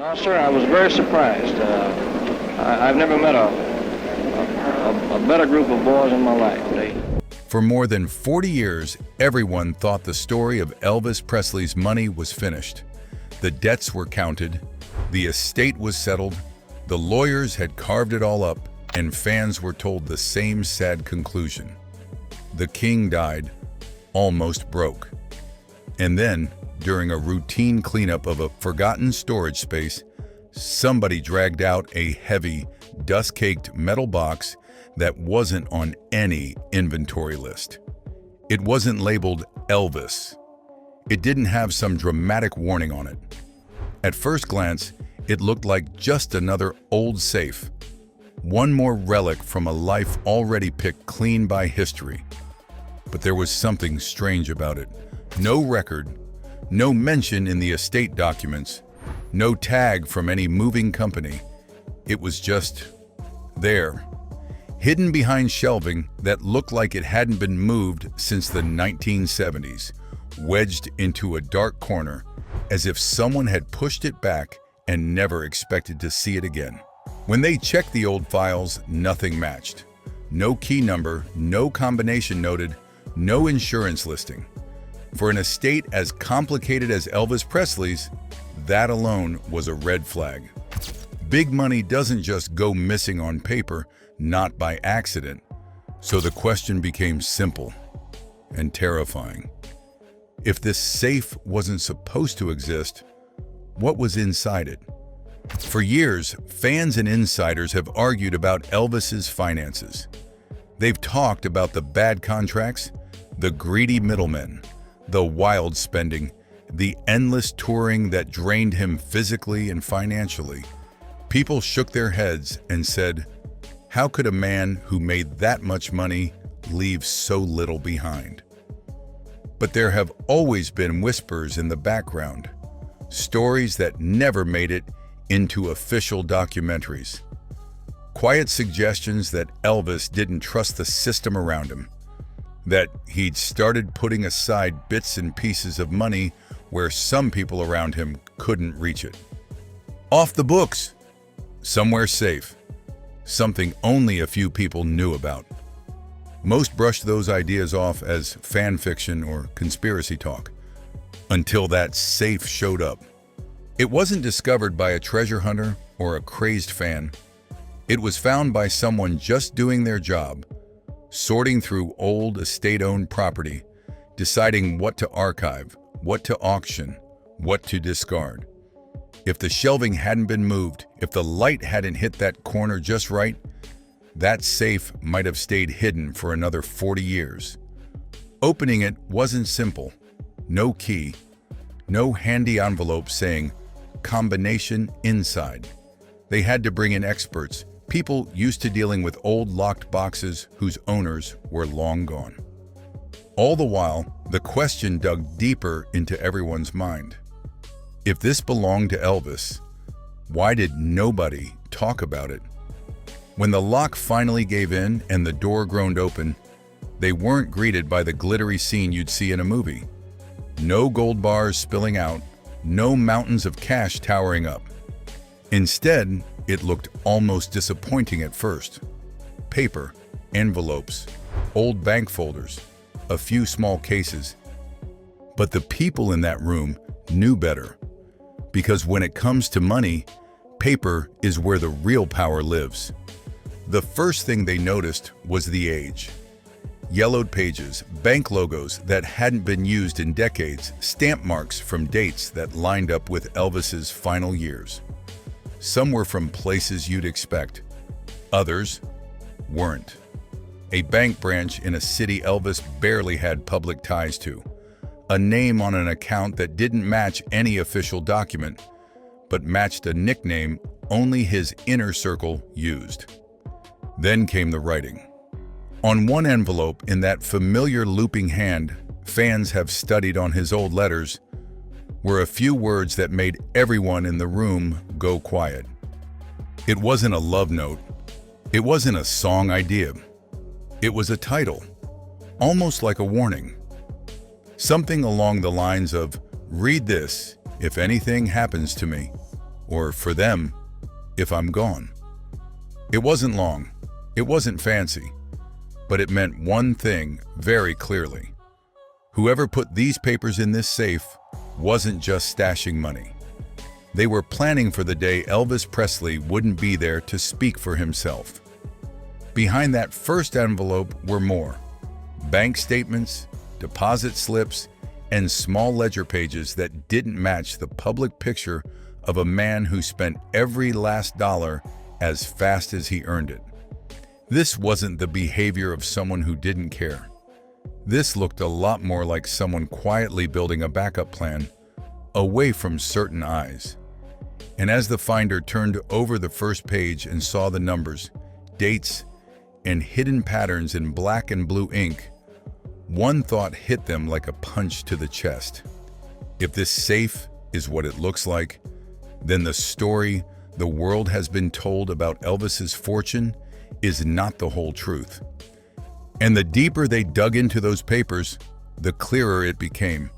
No, sir, I was very surprised. I've never met a better group of boys in my life. For more than 40 years, everyone thought the story of Elvis Presley's money was finished. The debts were counted, the estate was settled, the lawyers had carved it all up, and fans were told the same sad conclusion. The king died, almost broke. And then, during a routine cleanup of a forgotten storage space, somebody dragged out a heavy, dust-caked metal box that wasn't on any inventory list. It wasn't labeled Elvis. It didn't have some dramatic warning on it. At first glance, it looked like just another old safe. One more relic from a life already picked clean by history. But there was something strange about it. No record, no mention in the estate documents, no tag from any moving company. It was just there, hidden behind shelving that looked like it hadn't been moved since the 1970s, wedged into a dark corner, as if someone had pushed it back and never expected to see it again. When they checked the old files, nothing matched. No key number, no combination noted, no insurance listing. For an estate as complicated as Elvis Presley's, that alone was a red flag. Big money doesn't just go missing on paper, not by accident. So the question became simple and terrifying. If this safe wasn't supposed to exist, what was inside it? For years, fans and insiders have argued about Elvis's finances. They've talked about the bad contracts, the greedy middlemen, the wild spending, the endless touring that drained him physically and financially. People shook their heads and said, how could a man who made that much money leave so little behind? But there have always been whispers in the background, stories that never made it into official documentaries. Quiet suggestions that Elvis didn't trust the system around him, that he'd started putting aside bits and pieces of money where some people around him couldn't reach it. Off the books, somewhere safe, something only a few people knew about. Most brushed those ideas off as fan fiction or conspiracy talk, until that safe showed up. It wasn't discovered by a treasure hunter or a crazed fan. It was found by someone just doing their job, sorting through old estate-owned property, deciding what to archive, what to auction, what to discard. If the shelving hadn't been moved, if the light hadn't hit that corner just right, that safe might have stayed hidden for another 40 years. Opening it wasn't simple. No key, no handy envelope saying, combination inside. They had to bring in experts, people used to dealing with old locked boxes whose owners were long gone. All the while, the question dug deeper into everyone's mind. If this belonged to Elvis, why did nobody talk about it? When the lock finally gave in and the door groaned open, they weren't greeted by the glittery scene you'd see in a movie. No gold bars spilling out, no mountains of cash towering up. Instead, it looked almost disappointing at first. Paper, envelopes, old bank folders, a few small cases. But the people in that room knew better. Because when it comes to money, paper is where the real power lives. The first thing they noticed was the age. Yellowed pages, bank logos that hadn't been used in decades, stamp marks from dates that lined up with Elvis's final years. Some were from places you'd expect. Others weren't. A bank branch in a city Elvis barely had public ties to. A name on an account that didn't match any official document, but matched a nickname only his inner circle used. Then came the writing. On one envelope in that familiar looping hand fans have studied on his old letters were a few words that made everyone in the room go quiet. It wasn't a love note. It wasn't a song idea. It was a title, almost like a warning. Something along the lines of, "Read this if anything happens to me," or for them, if I'm gone. It wasn't long, it wasn't fancy, but it meant one thing very clearly. Whoever put these papers in this safe wasn't just stashing money. They were planning for the day Elvis Presley wouldn't be there to speak for himself. Behind that first envelope were more: bank statements, deposit slips, and small ledger pages that didn't match the public picture of a man who spent every last dollar as fast as he earned it. This wasn't the behavior of someone who didn't care. This looked a lot more like someone quietly building a backup plan away from certain eyes. And as the finder turned over the first page and saw the numbers, dates, and hidden patterns in black and blue ink, one thought hit them like a punch to the chest. If this safe is what it looks like, then the story the world has been told about Elvis's fortune is not the whole truth. And the deeper they dug into those papers, the clearer it became.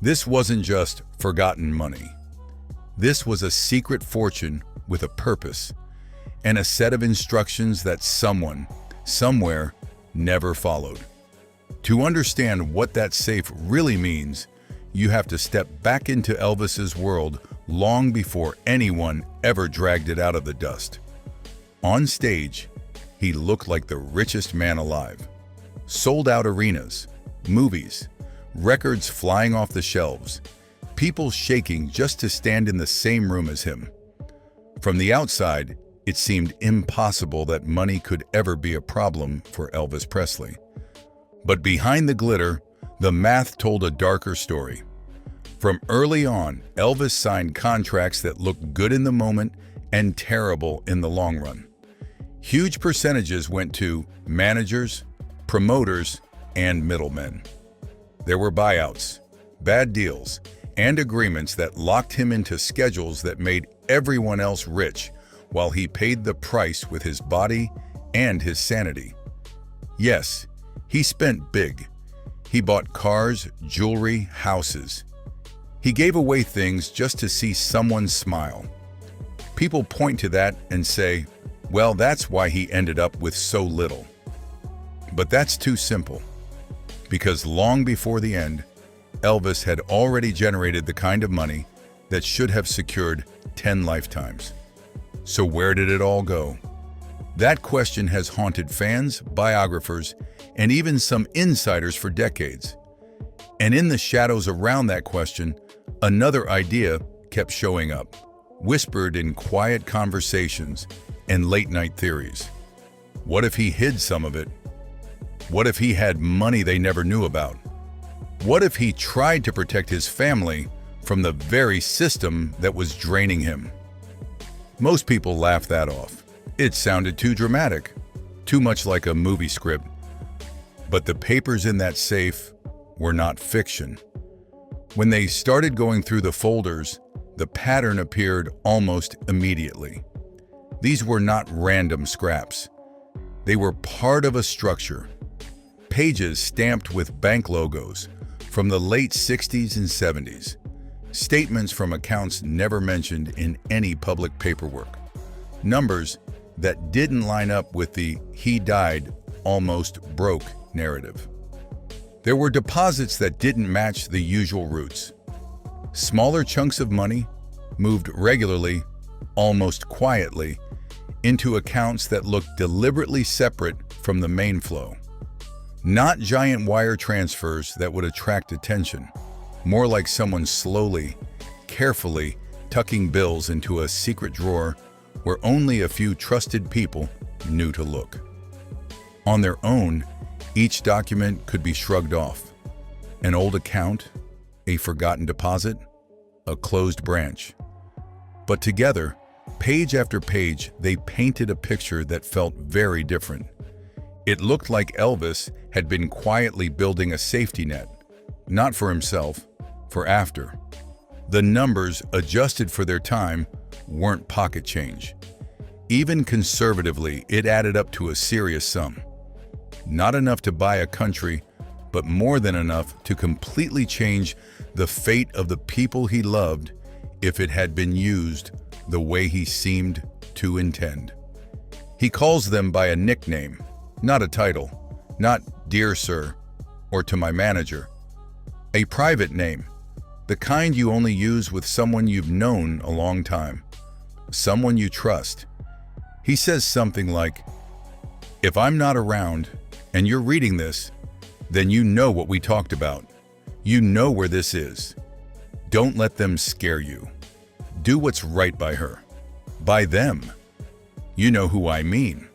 This wasn't just forgotten money. This was a secret fortune with a purpose and a set of instructions that someone, somewhere, never followed. To understand what that safe really means, you have to step back into Elvis's world long before anyone ever dragged it out of the dust. On stage, he looked like the richest man alive. Sold-out arenas, movies, records flying off the shelves, people shaking just to stand in the same room as him. From the outside, it seemed impossible that money could ever be a problem for Elvis Presley. But behind the glitter, the math told a darker story. From early on, Elvis signed contracts that looked good in the moment and terrible in the long run. Huge percentages went to managers, promoters, and middlemen. There were buyouts, bad deals, and agreements that locked him into schedules that made everyone else rich while he paid the price with his body and his sanity. Yes, he spent big. He bought cars, jewelry, houses. He gave away things just to see someone smile. People point to that and say, well, that's why he ended up with so little. But that's too simple. Because long before the end, Elvis had already generated the kind of money that should have secured 10 lifetimes. So where did it all go? That question has haunted fans, biographers, and even some insiders for decades. And in the shadows around that question, another idea kept showing up, whispered in quiet conversations and late-night theories. What if he hid some of it? What if he had money they never knew about? What if he tried to protect his family from the very system that was draining him? Most people laugh that off. It sounded too dramatic, too much like a movie script. But the papers in that safe were not fiction. When they started going through the folders, the pattern appeared almost immediately. These were not random scraps. They were part of a structure. Pages stamped with bank logos from the late 60s and 70s. Statements from accounts never mentioned in any public paperwork. Numbers that didn't line up with the "he died, almost broke" narrative. There were deposits that didn't match the usual routes. Smaller chunks of money moved regularly, almost quietly, into accounts that looked deliberately separate from the main flow. Not giant wire transfers that would attract attention, more like someone slowly, carefully tucking bills into a secret drawer where only a few trusted people knew to look. On their own, each document could be shrugged off. An old account, a forgotten deposit, a closed branch. But together, page after page, they painted a picture that felt very different. It looked like Elvis had been quietly building a safety net, not for himself, for after. The numbers, adjusted for their time, weren't pocket change. Even conservatively, it added up to a serious sum. Not enough to buy a country, but more than enough to completely change the fate of the people he loved if it had been used the way he seemed to intend. He calls them by a nickname, not a title, not "Dear Sir" or "To my manager." A private name, the kind you only use with someone you've known a long time, someone you trust. He says something like, "If I'm not around and you're reading this, then you know what we talked about. You know where this is. Don't let them scare you. Do what's right by her. By them. You know who I mean."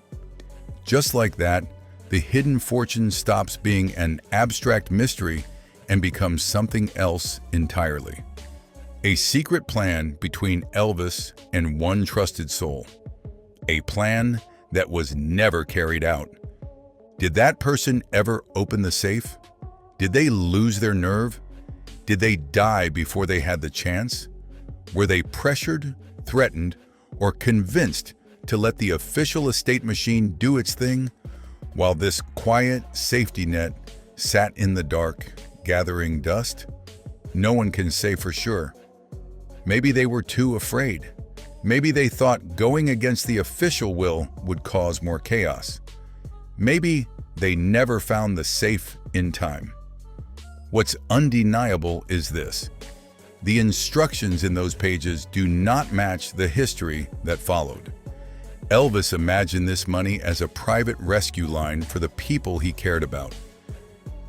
Just like that, the hidden fortune stops being an abstract mystery and becomes something else entirely. A secret plan between Elvis and one trusted soul. A plan that was never carried out. Did that person ever open the safe? Did they lose their nerve? Did they die before they had the chance? Were they pressured, threatened, or convinced to let the official estate machine do its thing, while this quiet safety net sat in the dark, gathering dust? No one can say for sure. Maybe they were too afraid. Maybe they thought going against the official will would cause more chaos. Maybe they never found the safe in time. What's undeniable is this: the instructions in those pages do not match the history that followed. Elvis imagined this money as a private rescue line for the people he cared about.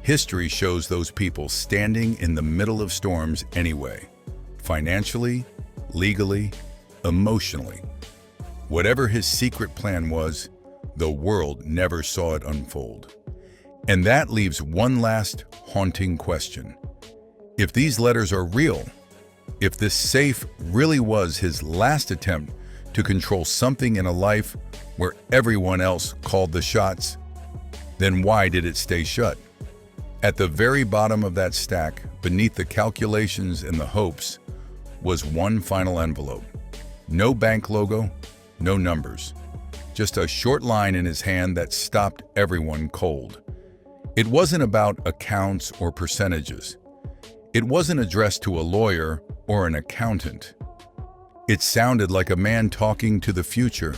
History shows those people standing in the middle of storms anyway, financially, legally, emotionally. Whatever his secret plan was, the world never saw it unfold. And that leaves one last haunting question. If these letters are real, if this safe really was his last attempt to control something in a life where everyone else called the shots, then why did it stay shut? At the very bottom of that stack, beneath the calculations and the hopes, was one final envelope. No bank logo, no numbers. Just a short line in his hand that stopped everyone cold. It wasn't about accounts or percentages. It wasn't addressed to a lawyer or an accountant. It sounded like a man talking to the future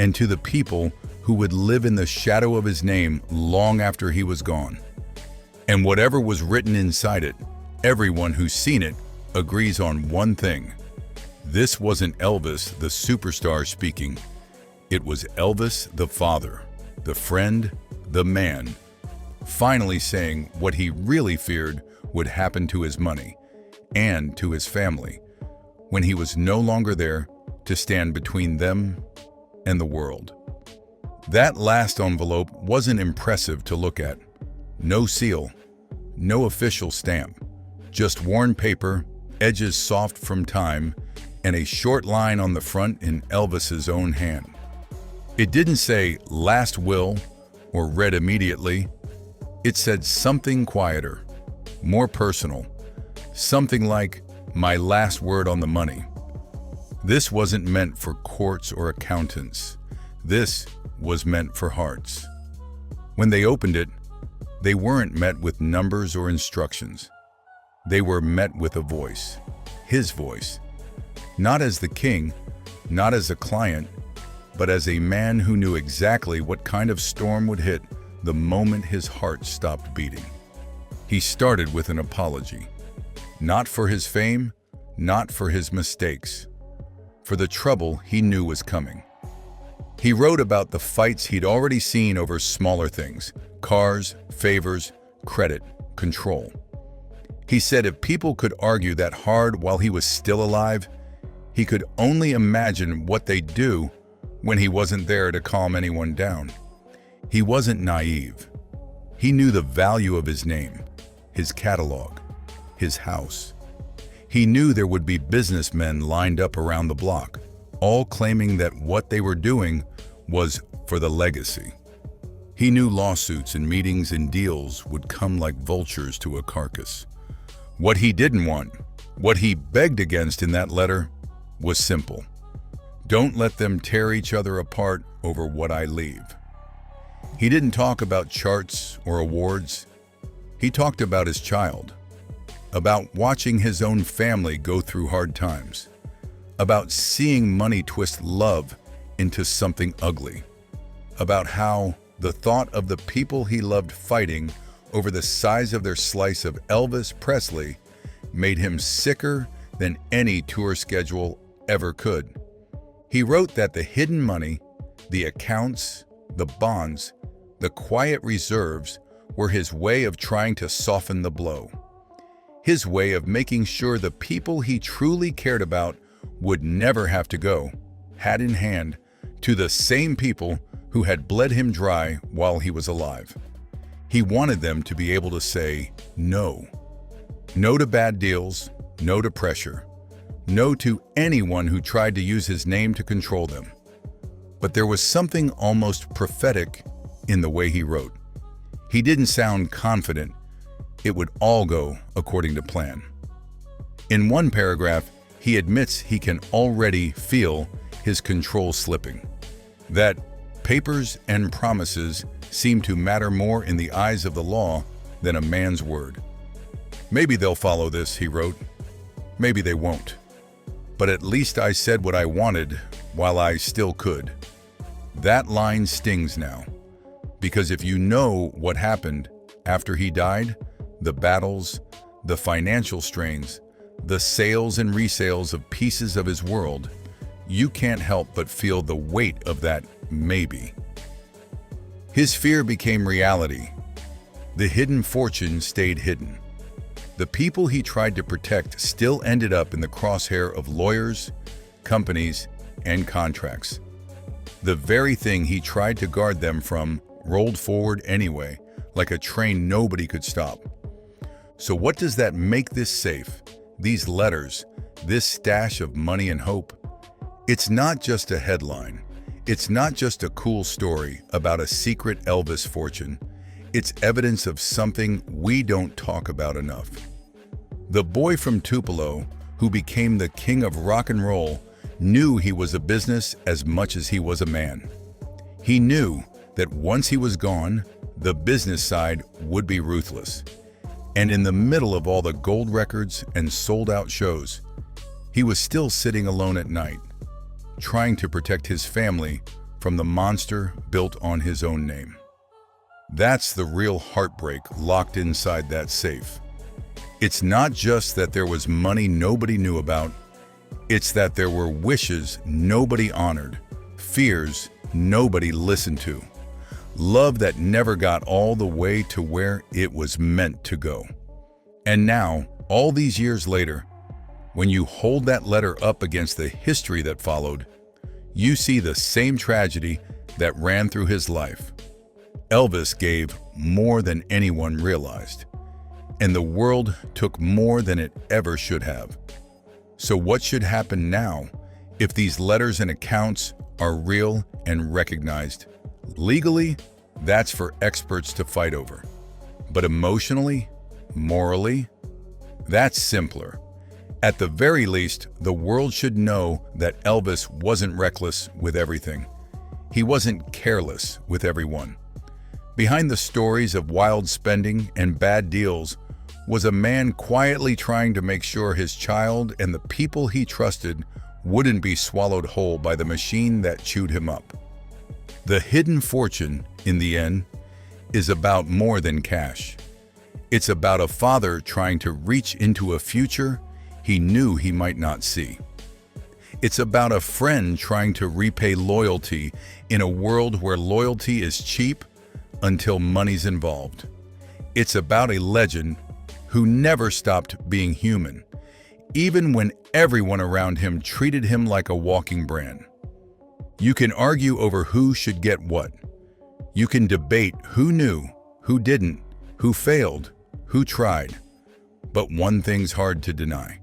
and to the people who would live in the shadow of his name long after he was gone. And whatever was written inside it, everyone who's seen it agrees on one thing. This wasn't Elvis, the superstar, speaking. It was Elvis, the father, the friend, the man, finally saying what he really feared would happen to his money and to his family when he was no longer there to stand between them and the world. That last envelope wasn't impressive to look at. No seal, no official stamp, just worn paper, edges soft from time, and a short line on the front in Elvis's own hand. It didn't say "last will" or "read immediately." It said something quieter, more personal, something like "my last word on the money." This wasn't meant for courts or accountants. This was meant for hearts. When they opened it, they weren't met with numbers or instructions. They were met with a voice, his voice. Not as the king, not as a client, but as a man who knew exactly what kind of storm would hit the moment his heart stopped beating. He started with an apology. Not for his fame, not for his mistakes, for the trouble he knew was coming. He wrote about the fights he'd already seen over smaller things: cars, favors, credit, control. He said if people could argue that hard while he was still alive, he could only imagine what they'd do when he wasn't there to calm anyone down. He wasn't naive. He knew the value of his name, his catalog, his house. He knew there would be businessmen lined up around the block, all claiming that what they were doing was for the legacy. He knew lawsuits and meetings and deals would come like vultures to a carcass. What he didn't want, what he begged against in that letter, was simple. Don't let them tear each other apart over what I leave. He didn't talk about charts or awards. He talked about his child, about watching his own family go through hard times, about seeing money twist love into something ugly, about how the thought of the people he loved fighting over the size of their slice of Elvis Presley made him sicker than any tour schedule ever could. He wrote that the hidden money, the accounts, the bonds, the quiet reserves were his way of trying to soften the blow. His way of making sure the people he truly cared about would never have to go, hat in hand, to the same people who had bled him dry while he was alive. He wanted them to be able to say no. No to bad deals, no to pressure, no to anyone who tried to use his name to control them. But there was something almost prophetic in the way he wrote. He didn't sound confident it would all go according to plan. In one paragraph, he admits he can already feel his control slipping, that papers and promises seem to matter more in the eyes of the law than a man's word. Maybe they'll follow this, he wrote. Maybe they won't. But at least I said what I wanted while I still could. That line stings now, because if you know what happened after he died, the battles, the financial strains, the sales and resales of pieces of his world, you can't help but feel the weight of that maybe. His fear became reality. The hidden fortune stayed hidden. The people he tried to protect still ended up in the crosshair of lawyers, companies, and contracts. The very thing he tried to guard them from rolled forward anyway, like a train nobody could stop. So what does that make this safe, these letters, this stash of money and hope? It's not just a headline. It's not just a cool story about a secret Elvis fortune. It's evidence of something we don't talk about enough. The boy from Tupelo, who became the king of rock and roll, knew he was a business as much as he was a man. He knew that once he was gone, the business side would be ruthless. And in the middle of all the gold records and sold-out shows, he was still sitting alone at night, trying to protect his family from the monster built on his own name. That's the real heartbreak locked inside that safe. It's not just that there was money nobody knew about, it's that there were wishes nobody honored, fears nobody listened to, love that never got all the way to where it was meant to go. And now, all these years later, when you hold that letter up against the history that followed, you see the same tragedy that ran through his life. Elvis gave more than anyone realized, and the world took more than it ever should have. So what should happen now if these letters and accounts are real and recognized? Legally, that's for experts to fight over. But emotionally, morally, that's simpler. At the very least, the world should know that Elvis wasn't reckless with everything. He wasn't careless with everyone. Behind the stories of wild spending and bad deals was a man quietly trying to make sure his child and the people he trusted wouldn't be swallowed whole by the machine that chewed him up. The hidden fortune, in the end, is about more than cash. It's about a father trying to reach into a future he knew he might not see. It's about a friend trying to repay loyalty in a world where loyalty is cheap until money's involved. It's about a legend who never stopped being human, even when everyone around him treated him like a walking brand. You can argue over who should get what. You can debate who knew, who didn't, who failed, who tried. But one thing's hard to deny.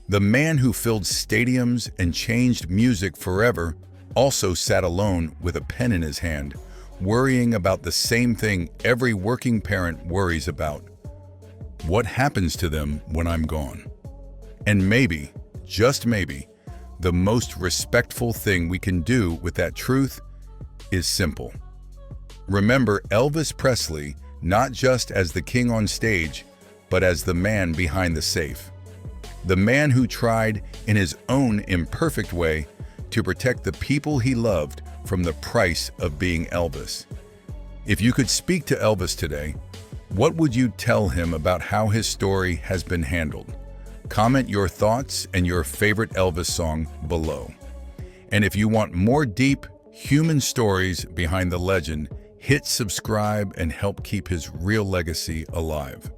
The man who filled stadiums and changed music forever also sat alone with a pen in his hand, worrying about the same thing every working parent worries about. What happens to them when I'm gone? And maybe, just maybe, the most respectful thing we can do with that truth is simple. Remember Elvis Presley not just as the king on stage, but as the man behind the safe. The man who tried, in his own imperfect way, to protect the people he loved from the price of being Elvis. If you could speak to Elvis today, what would you tell him about how his story has been handled? Comment your thoughts and your favorite Elvis song below. And if you want more deep, human stories behind the legend, hit subscribe and help keep his real legacy alive.